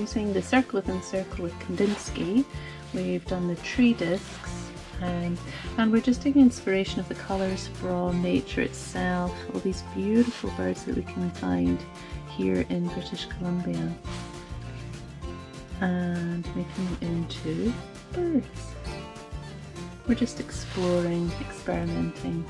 using the circle within circle with Kandinsky. We've done the tree discs, and we're just taking inspiration of the colours from nature itself, all these beautiful birds that we can find here in British Columbia, and making them into birds. We're just exploring, experimenting.